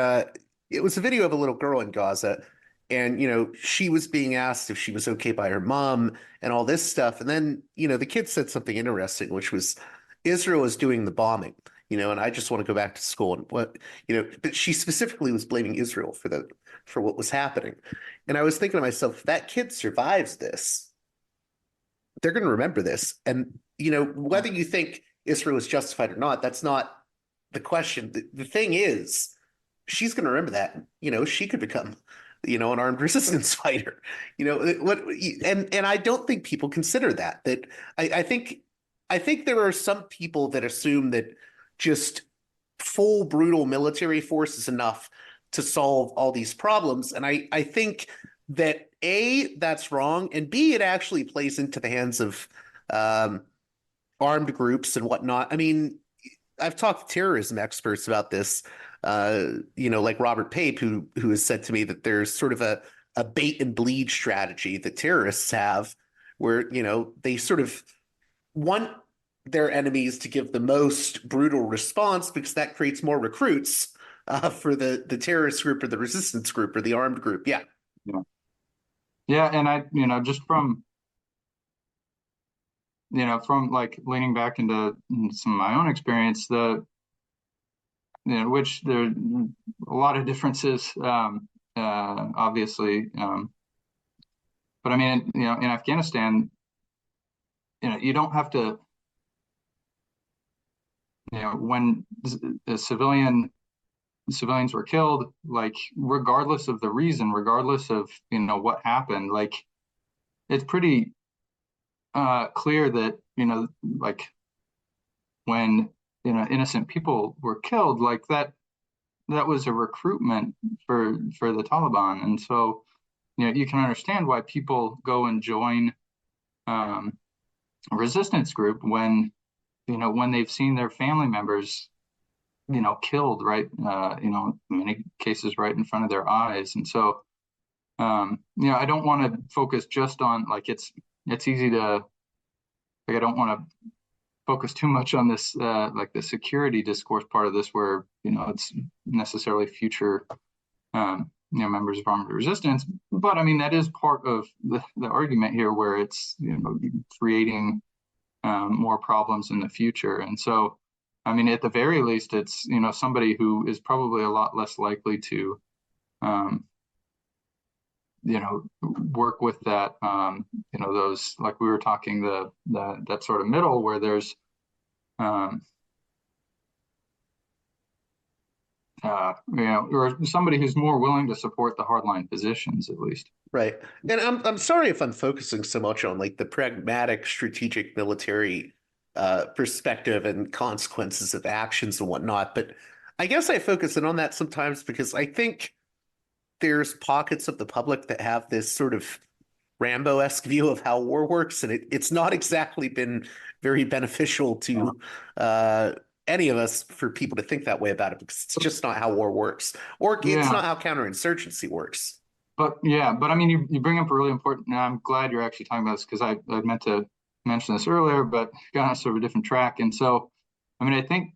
it was a video of a little girl in Gaza. And, she was being asked if she was okay by her mom and all this stuff. And then, the kid said something interesting, which was Israel is doing the bombing, and I just want to go back to school. And but she specifically was blaming Israel for what was happening. And I was thinking to myself, if that kid survives this, they're going to remember this. And, whether you think Israel is justified or not, that's not the question. The thing is, she's going to remember that. She could become, an armed resistance fighter. And I don't think people consider that. That I think there are some people that assume that just full brutal military force is enough to solve all these problems. And I think that A, that's wrong, and B, it actually plays into the hands of armed groups and whatnot. I mean, I've talked to terrorism experts about this, like Robert Pape, who has said to me that there's sort of a bait and bleed strategy that terrorists have where, they sort of want their enemies to give the most brutal response because that creates more recruits for the terrorist group or the resistance group or the armed group. Yeah. Yeah. And I, just from like leaning back into some of my own experience, which there are a lot of differences, obviously. But I mean, in Afghanistan, you don't have to, when the civilians were killed, like, regardless of the reason, regardless of, what happened, like, it's pretty clear that, like, when, innocent people were killed, like that was a recruitment for the Taliban. And so, you can understand why people go and join a resistance group when they've seen their family members, killed, right, in many cases right in front of their eyes. And so, I don't want to focus just on, like, it's easy to, like, I don't want to focus too much on this, like the security discourse part of this, where, it's necessarily future, members of armed resistance. But I mean, that is part of the argument here, where it's, creating more problems in the future. And so, I mean, at the very least, it's, somebody who is probably a lot less likely to, work with that, those, like we were talking, that sort of middle where there's, or somebody who's more willing to support the hardline positions, at least. Right. And I'm sorry if I'm focusing so much on like the pragmatic strategic military perspective and consequences of actions and whatnot, but I guess I focus in on that sometimes because I think there's pockets of the public that have this sort of Rambo-esque view of how war works, and it's not exactly been very beneficial to any of us for people to think that way about it, because it's just not how war works, or it's not how counterinsurgency works. But I mean, you bring up a really important, and I'm glad you're actually talking about this, because I meant to mention this earlier, but got on sort of a different track. And so, I mean, I think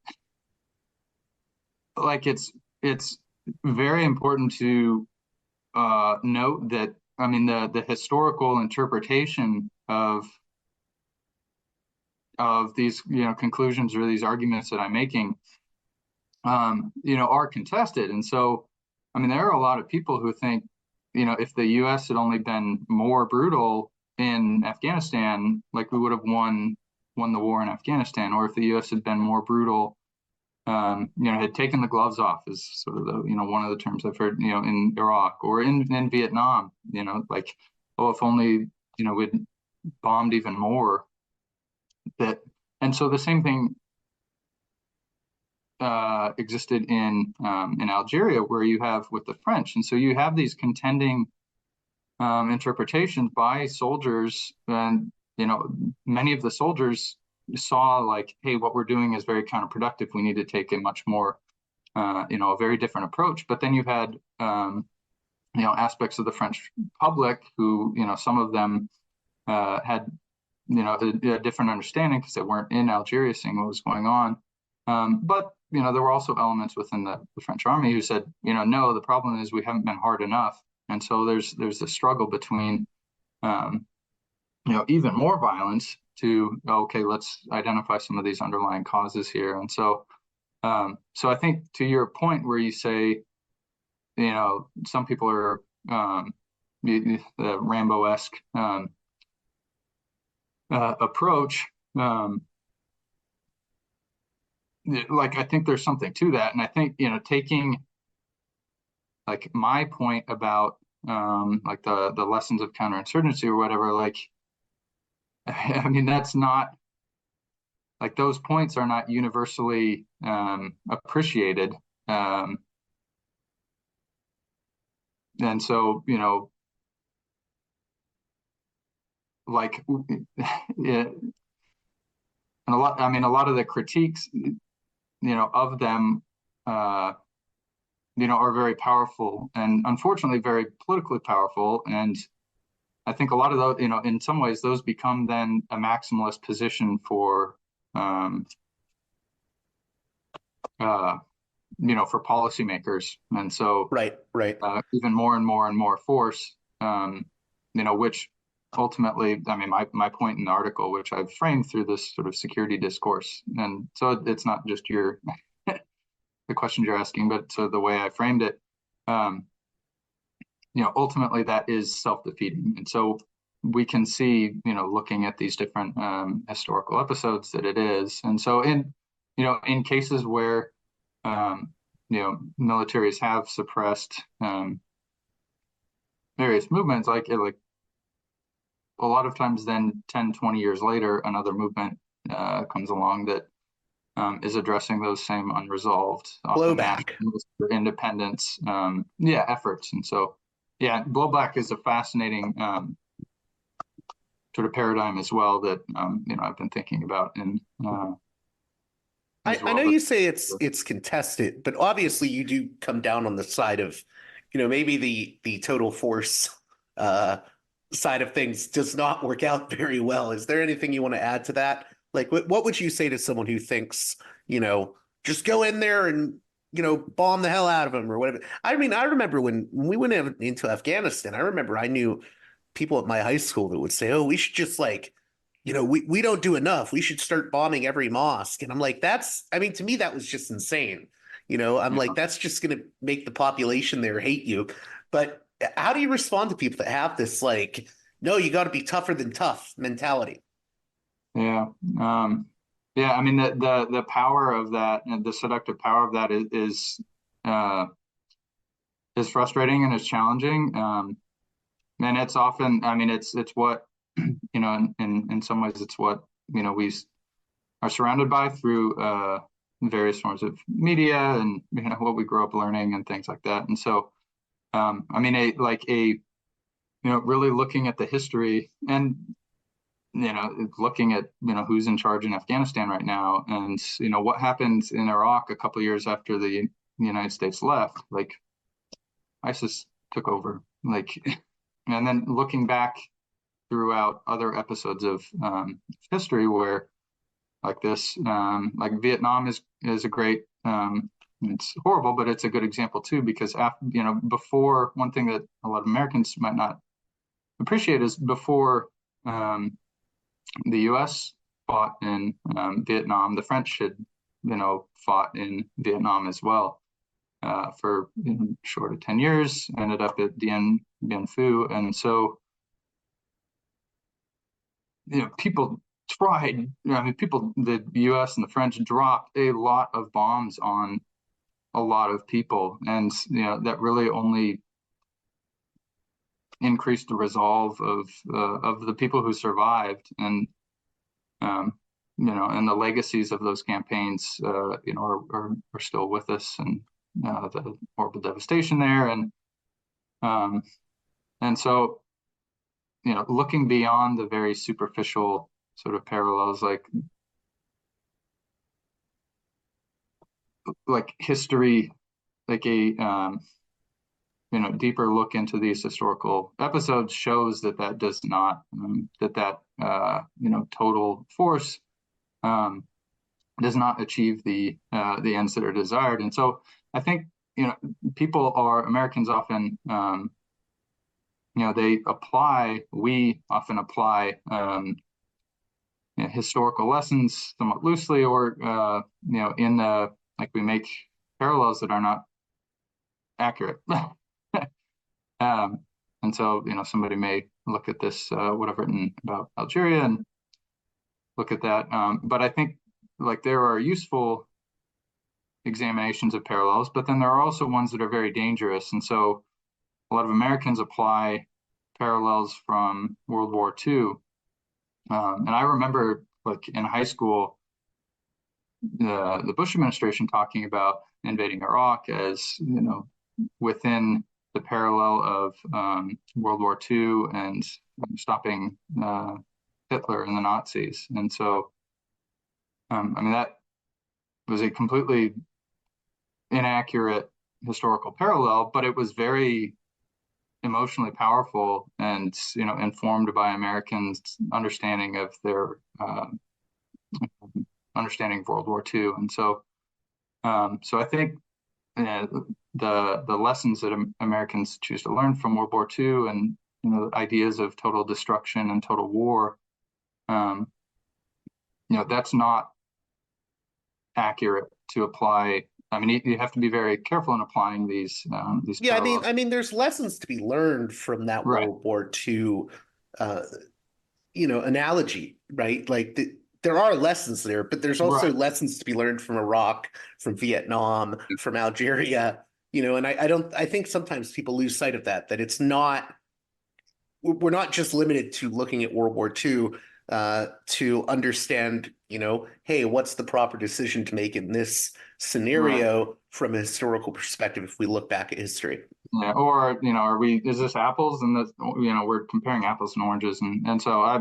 like it's very important to note that, I mean, the historical interpretation of these, conclusions or these arguments that I'm making, are contested. And so, I mean, there are a lot of people who think, if the U.S. had only been more brutal in Afghanistan, like we would have won the war in Afghanistan, or if the U.S. had been more brutal, had taken the gloves off, is sort of the, one of the terms I've heard, in Iraq or in Vietnam, like, oh, if only, we'd bombed even more. And so the same thing existed in Algeria, where you have with the French. And so you have these contending interpretations by soldiers, and many of the soldiers saw like, hey, what we're doing is very counterproductive. We need to take a much more, a very different approach. But then you had, aspects of the French public who, some of them had, a different understanding because they weren't in Algeria seeing what was going on. But there were also elements within the French army who said, no, the problem is we haven't been hard enough. And so there's this struggle between, even more violence to, okay, let's identify some of these underlying causes here. And so, so I think to your point where you say, some people are the Rambo-esque approach, like, I think there's something to that. And I think, taking like my point about like the lessons of counterinsurgency or whatever, like, I mean, that's not, like, those points are not universally appreciated. And so, like, and a lot of the critiques, of them, are very powerful and unfortunately very politically powerful. And I think a lot of those, in some ways, those become then a maximalist position for, for policymakers. And so, right. Even more and more and more force, which ultimately, I mean, my point in the article, which I've framed through this sort of security discourse, and so it's not just the questions you're asking, but so the way I framed it, ultimately that is self-defeating. And so we can see, looking at these different historical episodes, that it is. And so in cases where, militaries have suppressed various movements, like a lot of times then 10, 20 years later, another movement comes along that is addressing those same unresolved blowback for independence efforts. And so, blowback is a fascinating sort of paradigm as well that I've been thinking about. And I know you say it's contested, but obviously you do come down on the side of, maybe the total force side of things does not work out very well. Is there anything you want to add to that? Like, what would you say to someone who thinks, just go in there and, bomb the hell out of them or whatever? I mean, I remember when we went into Afghanistan, I knew people at my high school that would say, oh, we should just we don't do enough. We should start bombing every mosque. And I'm like, to me, that was just insane. I'm like, that's just going to make the population there hate you. But How do you respond to people that have this like, no, you got to be tougher than tough mentality? Yeah. Yeah. I mean, the power of that and the seductive power of that uh, is frustrating and is challenging. And it's often, I mean, it's what, in some ways, it's what, we are surrounded by through various forms of media and, what we grow up learning and things like that. And so, I mean, really looking at the history and, looking at, who's in charge in Afghanistan right now and, what happened in Iraq a couple of years after the United States left, like ISIS took over, like, and then looking back throughout other episodes of history where like this, like Vietnam is a great, it's horrible, but it's a good example too, because after, before, one thing that a lot of Americans might not appreciate is before the U.S. fought in Vietnam, the French had, fought in Vietnam as well for short of 10 years, ended up at Dien Phu. And so, people tried, I mean, the U.S. and the French dropped a lot of bombs on a lot of people. And, that really only increased the resolve of the people who survived. And, and the legacies of those campaigns, are still with us, and the horrible devastation there. And so, looking beyond the very superficial sort of parallels, like history, like a deeper look into these historical episodes shows that does not that total force does not achieve the ends that are desired. And so I think Americans often we often apply historical lessons somewhat loosely, or we make parallels that are not accurate. And so, somebody may look at this, what I've written about Algeria, and look at that. But I think there are useful examinations of parallels, but then there are also ones that are very dangerous. And so a lot of Americans apply parallels from World War II. And I remember in high school, the Bush administration talking about invading Iraq as, within the parallel of World War II and stopping Hitler and the Nazis. And so, I mean, that was a completely inaccurate historical parallel, but it was very emotionally powerful and, informed by Americans' understanding of their understanding of World War II. And so, so I think the lessons that Americans choose to learn from World War II, and ideas of total destruction and total war, that's not accurate to apply. I mean, you have to be very careful in applying these. Yeah, parallels. I mean, there's lessons to be learned from that Right. World War II, analogy, right? There are lessons there, but there's also Right. lessons to be learned from Iraq, from Vietnam, from Algeria, and I think sometimes people lose sight of that it's not, we're not just limited to looking at World War II to understand, hey, what's the proper decision to make in this scenario Right. from a historical perspective if we look back at history. Yeah. Or, is this apples? And this, we're comparing apples and oranges. And so I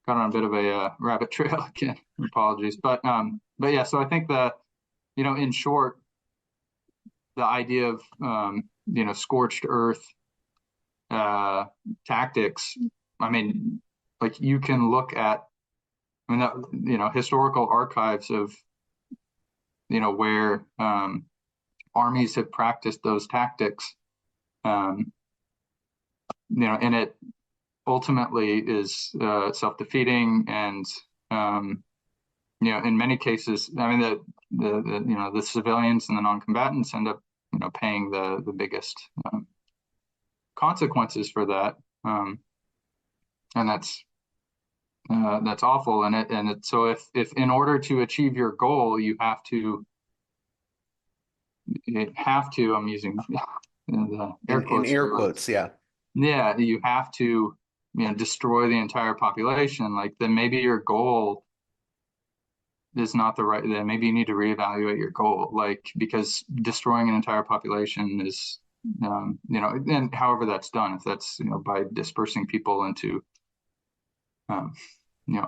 got on a bit of a rabbit trail again. Apologies. But yeah, so I think that, in short, the idea of, scorched earth tactics, I mean, you can look at, historical archives of, where armies have practiced those tactics, and it ultimately is self-defeating, and in many cases, I mean, the civilians and the non-combatants end up paying the biggest consequences for that, and that's awful. So if in order to achieve your goal, you have to I'm using the air quotes. In air quotes, yeah. Yeah, you have to destroy the entire population. Like, then maybe your goal is not the right. Then maybe you need to reevaluate your goal. Like, because destroying an entire population is and however that's done, if that's by dispersing people into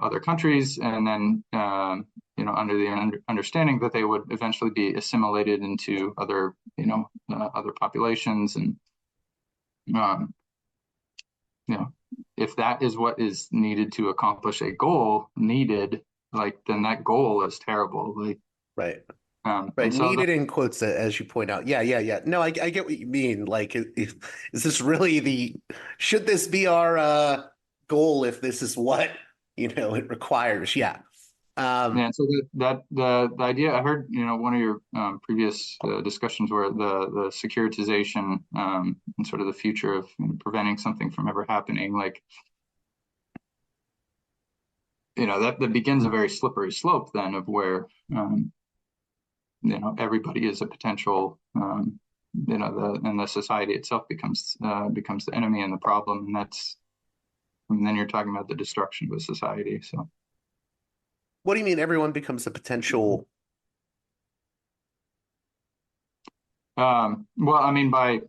other countries, and then under the understanding that they would eventually be assimilated into other other populations, and if that is what is needed to accomplish a goal, like, then that goal is terrible. Like, right. Right. So needed in quotes, as you point out. Yeah. No, I get what you mean. Like, is this really should this be our goal if this is what it requires? Yeah. So the idea, I heard one of your previous discussions where the securitization and sort of the future of preventing something from ever happening, like, that begins a very slippery slope then of where everybody is a potential, and the society itself becomes the enemy and the problem, and then you're talking about the destruction of a society. So, what do you mean everyone becomes a potential? Well, I mean, by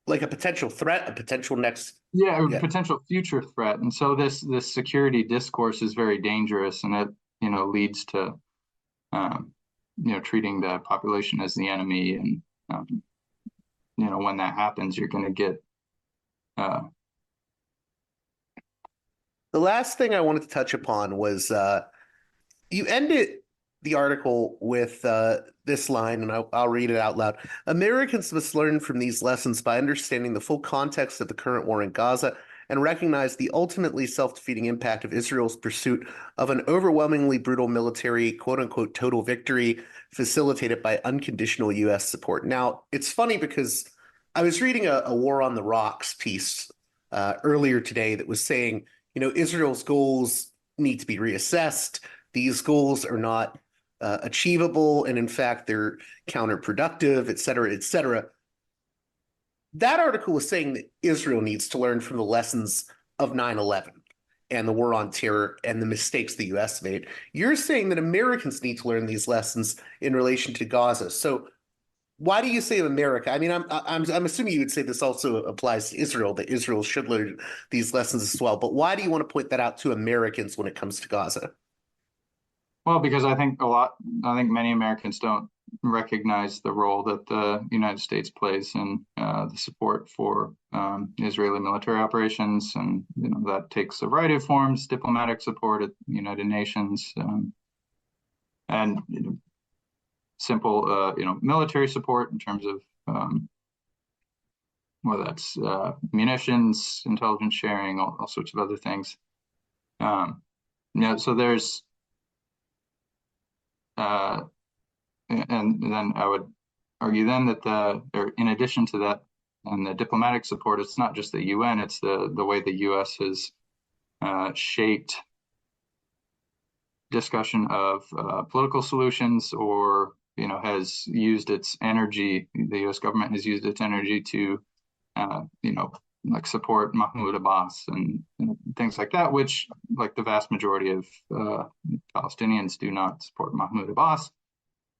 like a potential threat, a potential next. Yeah, potential future threat. And so this security discourse is very dangerous, and it leads to treating the population as the enemy, and when that happens, you're going to get the last thing I wanted to touch upon was you ended the article with this line, and I'll read it out loud. Americans must learn from these lessons by understanding the full context of the current war in Gaza and recognize the ultimately self-defeating impact of Israel's pursuit of an overwhelmingly brutal military, quote-unquote, total victory facilitated by unconditional U.S. support. Now, it's funny because I was reading a War on the Rocks piece earlier today that was saying, Israel's goals need to be reassessed. These goals are not achievable, and in fact, they're counterproductive, et cetera, et cetera. That article was saying that Israel needs to learn from the lessons of 9/11 and the war on terror and the mistakes the U.S. made. You're saying that Americans need to learn these lessons in relation to Gaza. So why do you say of America? I mean, I'm assuming you would say this also applies to Israel, that Israel should learn these lessons as well. But why do you want to point that out to Americans when it comes to Gaza? Well, because I think many Americans don't recognize the role that the United States plays in the support for Israeli military operations, and that takes a variety of forms: diplomatic support at the United Nations, and simple military support in terms of whether that's munitions, intelligence sharing, all sorts of other things. So there's and then I would argue then that in addition to that, and the diplomatic support, it's not just the UN, it's the way the US has shaped discussion of political solutions, or has used its energy. The U.S. government has used its energy to like support Mahmoud Abbas and things like that, which, like, the vast majority of Palestinians do not support Mahmoud Abbas.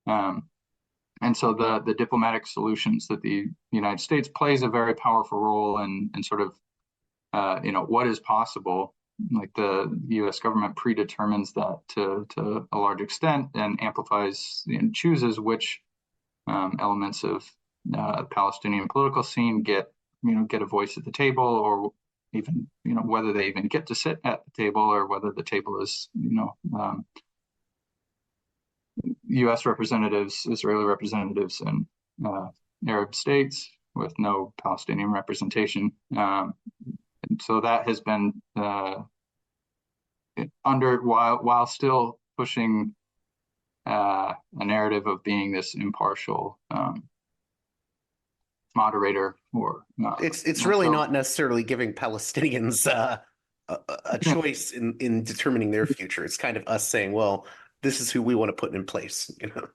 And so the diplomatic solutions that the United States plays a very powerful role in sort of what is possible. Like, the U.S. government predetermines that to a large extent, and amplifies and chooses which elements of the Palestinian political scene get a voice at the table, or even whether they even get to sit at the table, or whether the table is U.S. representatives, Israeli representatives, and Arab states with no Palestinian representation. And so that has been while still pushing a narrative of being this impartial moderator or It's really not necessarily giving Palestinians a choice in determining their future. It's kind of us saying, well, this is who we want to put in place, you know.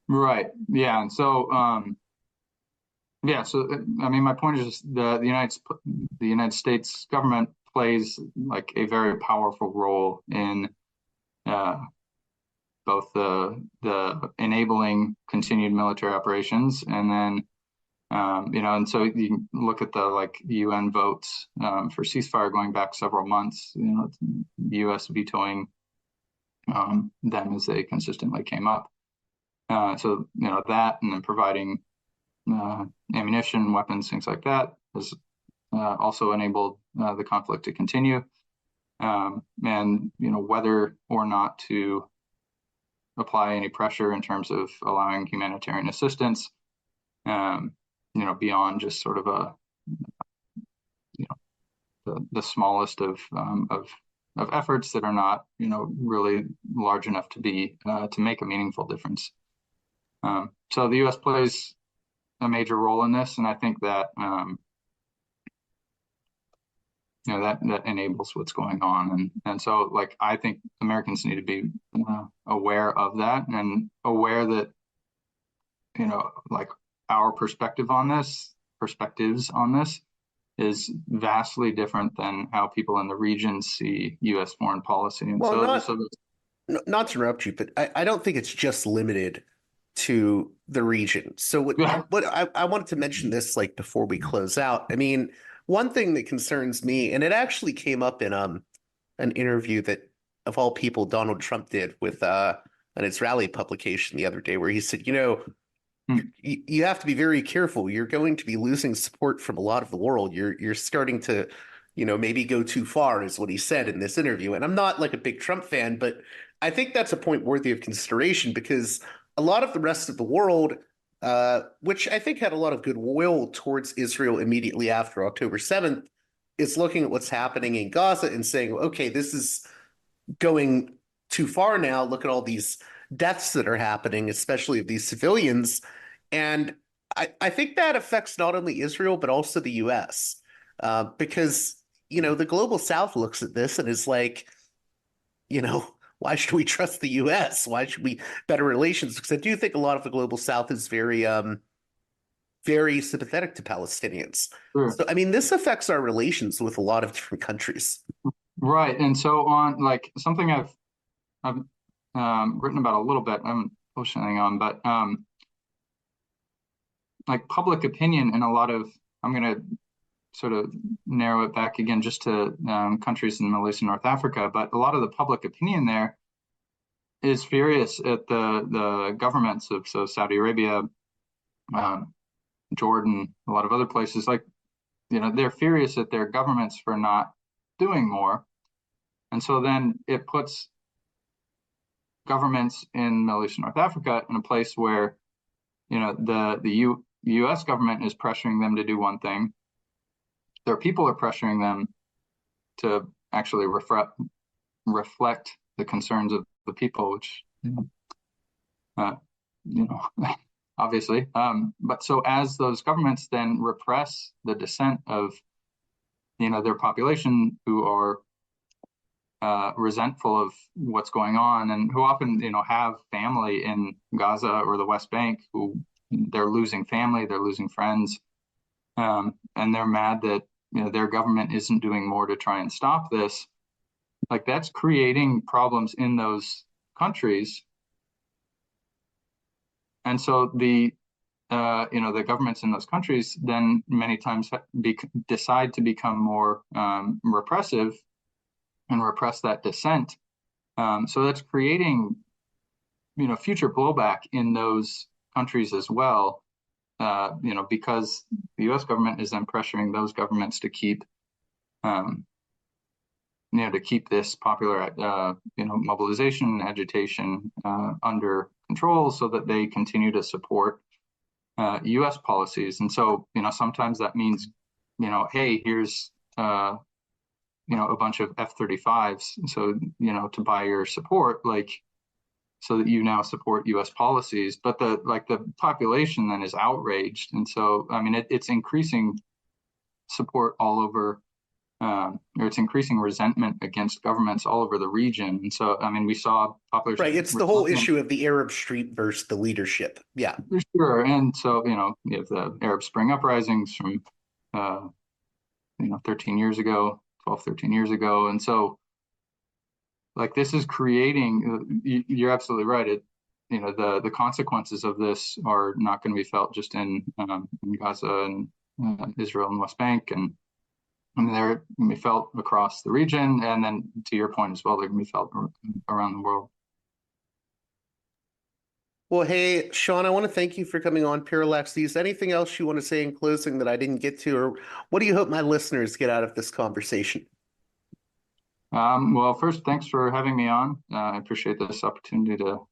Right. Yeah. And so yeah, so I mean, my point is just the United States government plays like a very powerful role in both the enabling continued military operations, and then and so you can look at the UN votes for ceasefire going back several months. The U.S. vetoing them as they consistently came up. So that, and then providing ammunition, weapons, things like that, has also enabled the conflict to continue. And whether or not to apply any pressure in terms of allowing humanitarian assistance, beyond just sort of the smallest of efforts that are not really large enough to make a meaningful difference. So the U.S. plays a major role in this, and I think that that enables what's going on, and so I think Americans need to be aware of that, and aware that our perspectives on this is vastly different than how people in the region see U.S. foreign policy. And well, not to interrupt you, but I don't think it's just limited to the region. So what I wanted to mention this before we close out. I mean, one thing that concerns me, and it actually came up in an interview that, of all people, Donald Trump did with an Israeli publication the other day, where he said, you have to be very careful. You're going to be losing support from a lot of the world. You're starting to, maybe go too far, is what he said in this interview. And I'm not a big Trump fan, but I think that's a point worthy of consideration, because a lot of the rest of the world, which I think had a lot of goodwill towards Israel immediately after October 7th, is looking at what's happening in Gaza and saying, okay, this is going too far now. Look at all these deaths that are happening, especially of these civilians. And I think that affects not only Israel, but also the U.S. Because, the global South looks at this and is like, why should we trust the U.S.? Why should we better relations? Because I do think a lot of the global South is very, very sympathetic to Palestinians. Sure. So, I mean, this affects our relations with a lot of different countries. Right. And so on, something I've written about a little bit, I'm posting on, but public opinion in a lot of, I'm going to sort of narrow it back again just to countries in the Middle East and North Africa, but a lot of the public opinion there is furious at the governments of Saudi Arabia, Jordan, a lot of other places. They're furious at their governments for not doing more, and so then it puts governments in Middle East and North Africa in a place where the U.S. government is pressuring them to do one thing. Their people are pressuring them to actually reflect the concerns of the people, which obviously. But so as those governments then repress the dissent of their population, who are resentful of what's going on, and who often have family in Gaza or the West Bank, who they're losing family, they're losing friends, and they're mad that their government isn't doing more to try and stop this. That's creating problems in those countries, and so the governments in those countries then many times decide to become more repressive and repress that dissent. So that's creating future blowback in those countries as well. Because the U.S. government is then pressuring those governments to keep, this popular, mobilization and agitation under control, so that they continue to support U.S. policies. And so, sometimes that means, hey, here's, a bunch of F-35s, so, to buy your support, so that you now support U.S. policies. But the population then is outraged, and so I mean it's increasing support all over, or it's increasing resentment against governments all over the region. And so I mean we saw population. Right, it's the whole issue of the Arab Street versus the leadership. Yeah, for sure. And so you have the Arab Spring uprisings from 13 years ago, 12, 13 years ago, and so. Like this is creating, you're absolutely right. The consequences of this are not going to be felt just in Gaza and Israel and West Bank, and they're going to be felt across the region. And then to your point as well, they're going to be felt around the world. Well, hey, Sean, I want to thank you for coming on Parallax Views. Anything else you want to say in closing that I didn't get to, or what do you hope my listeners get out of this conversation? Well, first, thanks for having me on. I appreciate this opportunity to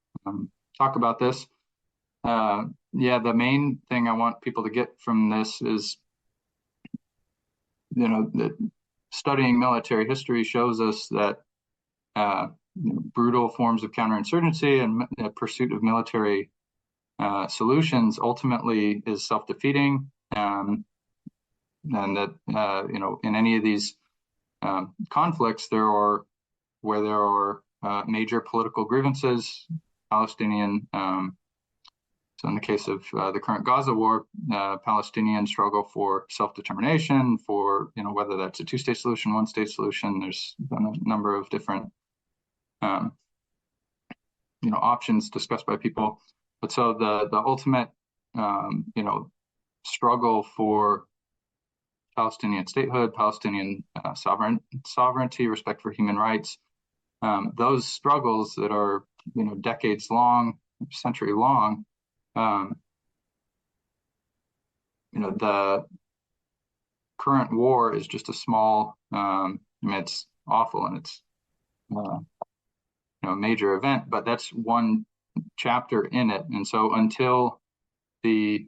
talk about this. The main thing I want people to get from this is, that studying military history shows us that brutal forms of counterinsurgency and the pursuit of military solutions ultimately is self-defeating, and that in any of these conflicts, where there are major political grievances, Palestinian. So in the case of the current Gaza war, Palestinians struggle for self-determination, for whether that's a two-state solution, one-state solution. There's been a number of different options discussed by people. But so the ultimate struggle for Palestinian statehood, Palestinian sovereignty, respect for human rights. Those struggles that are, decades long, century long, the current war is just a small, it's awful and it's, a major event, but that's one chapter in it. And so until the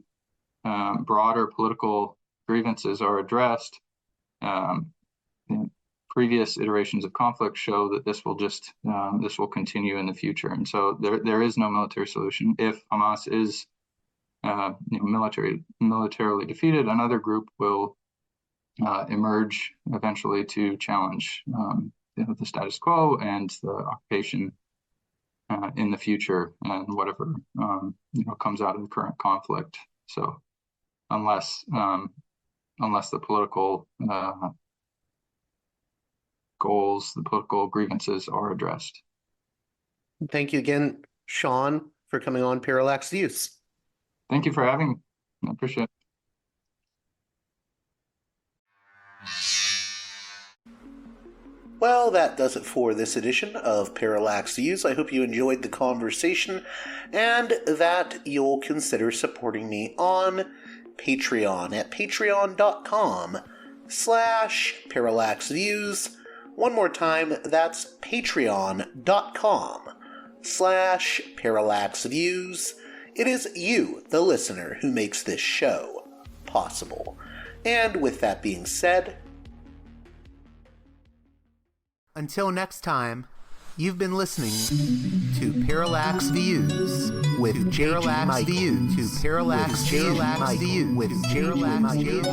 broader political grievances are addressed, previous iterations of conflict show that this will continue in the future. And so there is no military solution. If Hamas is militarily defeated, another group will emerge eventually to challenge the status quo and the occupation in the future, and whatever comes out of the current conflict. So unless the political goals, the political grievances are addressed. Thank you again, Sean, for coming on Parallax Views. Thank you for having me. I appreciate it. Well, that does it for this edition of Parallax Views. I hope you enjoyed the conversation and that you'll consider supporting me on Patreon at patreon.com/Parallax Views. One more time, that's patreon.com/Parallax Views. It is you, the listener, who makes this show possible. And with that being said, until next time, you've been listening to Parallax Views with Parallax Views to Parallax Views with Parallax Views.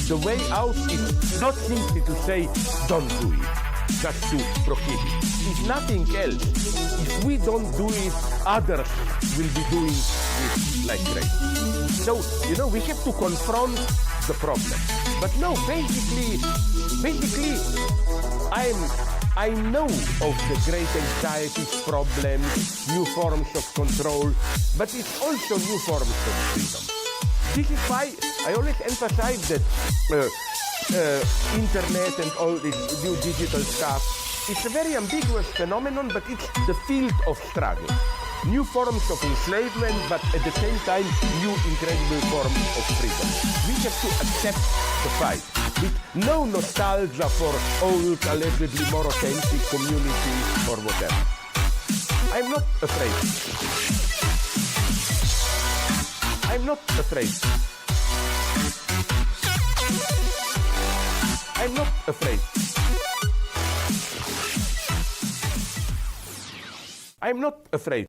The way out is not simply to say, don't do it, just to prohibit. If nothing else, if we don't do it, others will be doing it like crazy. So, we have to confront the problem. But no, basically, I know of the great anxieties, problems, new forms of control, but it's also new forms of freedom. This is why I always emphasize that internet and all this new digital stuff, it's a very ambiguous phenomenon, but it's the field of struggle. New forms of enslavement, but at the same time, new incredible forms of freedom. We have to accept the fight with no nostalgia for old, allegedly more authentic communities or whatever. I'm not afraid. I'm not afraid. I'm not afraid. I'm not afraid